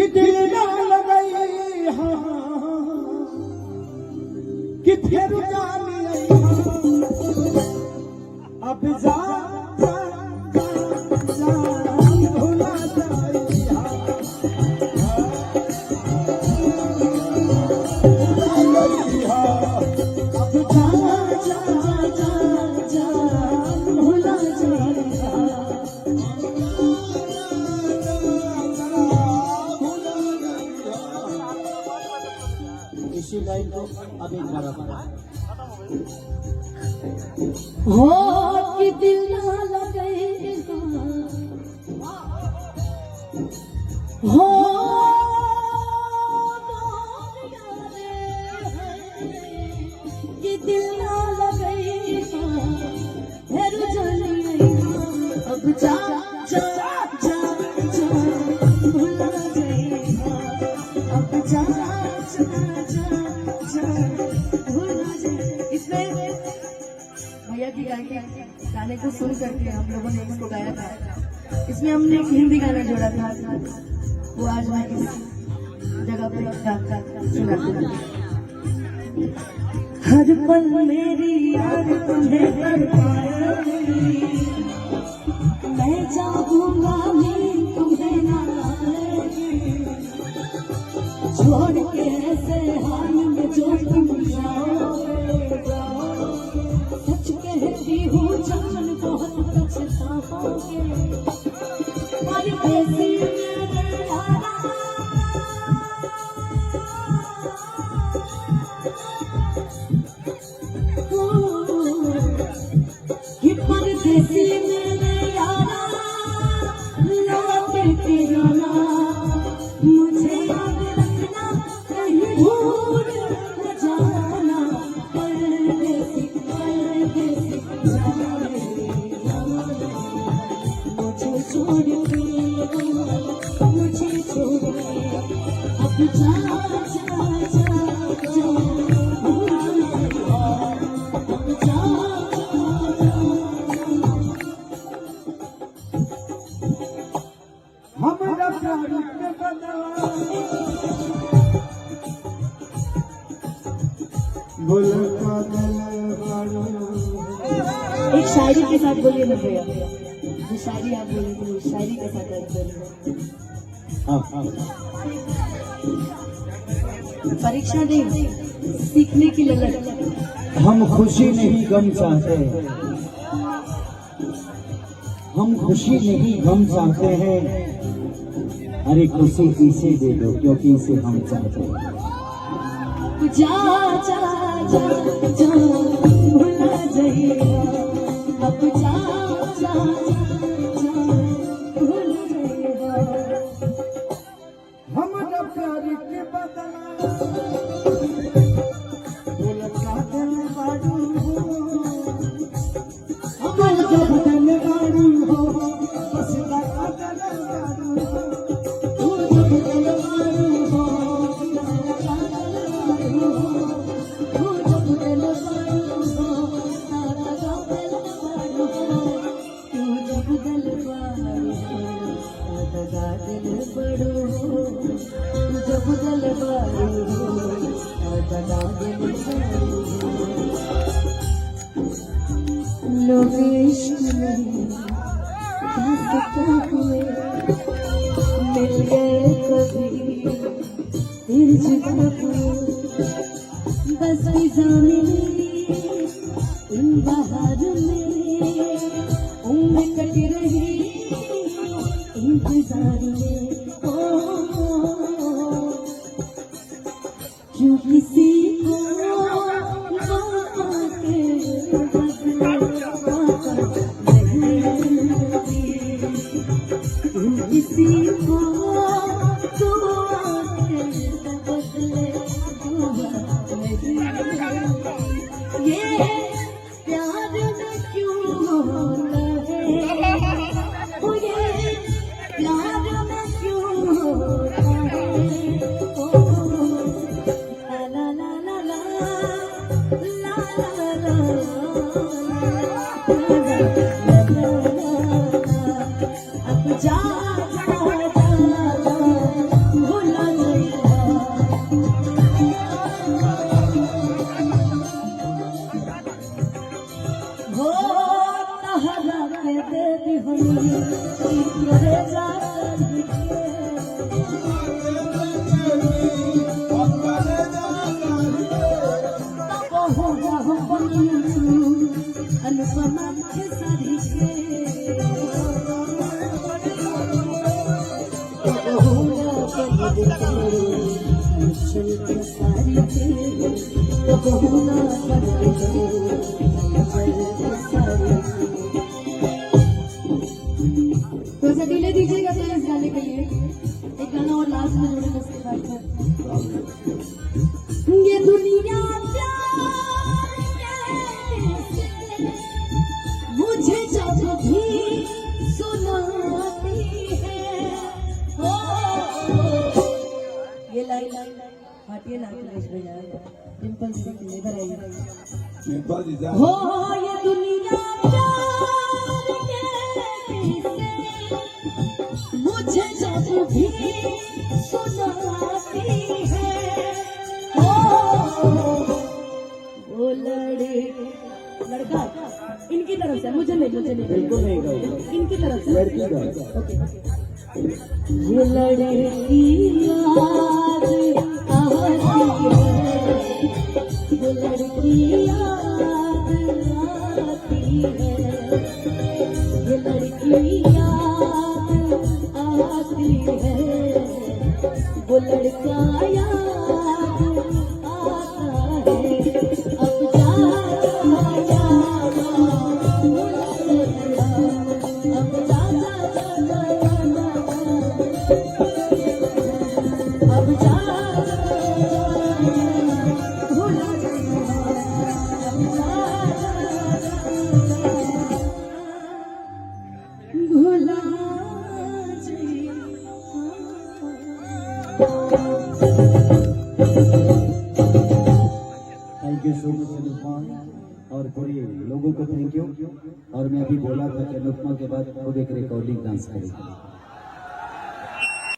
कि दिल ना लगई हाँ कि फिर जानी अब जा भुला जाई अब जा भुला जाई इसी लाइन को अब एक बार हो कि दिल ना लगे हो कि दिल ना लगे फिर जानी अब जा जा जा जा भुला जाएगा अब जा जा जा जा भुला जाएगा। इसमें भैया की गाने को सुन करके हम लोगों ने इसको गाया था। इसमें हमने एक हिंदी गाना जोड़ा था, वो आज मैं इस जगह पर सुनाती हूँ। हर पल मेरी याद तुम्हें कर पाएगी, मैं चाहूंगा नहीं तुम्हें ना आएगी, छोड़ के ऐसे हाल में जो तुम जाओगे सच कहती हूँ जान बहुत पछताओगे। परदेसी मेरे यारा कि परदेसी मेरे यारा लौट के जाना मुझे याद रखना कहीं भूल न जाना। परदेसी परदेसी मुझे छोड़ के मुझे छोड़ के अब जा जा जा जा अब जा हमारा प्यार के बदला बोल एक शायरी के साथ बोलिए ना भैया, जो शायरी आप बोले थे उस शायरी के साथ आप बोलिए। परीक्षा नहीं सीखने की ललक। हम खुशी नहीं गम चाहते, हम खुशी नहीं गम चाहते हैं, अरे खुशी इसे दे दो क्योंकि इसे हम चाहते हैं। जा जा जा जा भुला जाइएगा अब जा जा जा भुला जाइएगा। हमारा प्यार के बदला बोल कादल बाड़ू अमल कादल बाड़ू हो बस कादल बाड़ू तू जब दिल मारू हो तू जब दिल मारू हो तू जब दिल मारू हो दगा दिल बड़ो तू जब दिल मारू हो दगा दिल बड़ो। लोग इश्क नहीं क्या हुए मिल गए कभी फिर जुदा हुए बस फिजाने इन बहार में उम्र कट रही इंतजार में। क्यों किसी को किसी को तो बदले ये प्यार में क्यों होता है, ओ ये प्यार में क्यों होता है। ला ला ला ला ला ला अब जा जा जा चलते सारी तेरे तो होना पड़े चलते सारी। तो ऐसा डिले दीजिएगा तो इस गाने के लिए एक गाना और लास्ट में जोड़ेंगे उसके बाद ये दुनिया प्यार के मुझे जब भी सुनाती है ओ ये लाइन हाटिए ना डिम्पल जी के लिए इधर आइए हो ये दुनिया प्यार के मुझे जब भी सुनाती है वो लड़का इनकी तरफ से मुझे नहीं बिल्कुल नहीं गाऊंगा, इनकी तरफ से लड़की गाओ। ओके ये लड़की याद आती है ये लड़की याद आती है ये लड़की याद आती है वो लड़का याद आता है अब thank you so much Anupama और पूरे लोगों को थैंक यू। और मैं अभी बोला था कि अनुपमा के बाद खुद एक रिकॉर्डिंग डांस करेगी।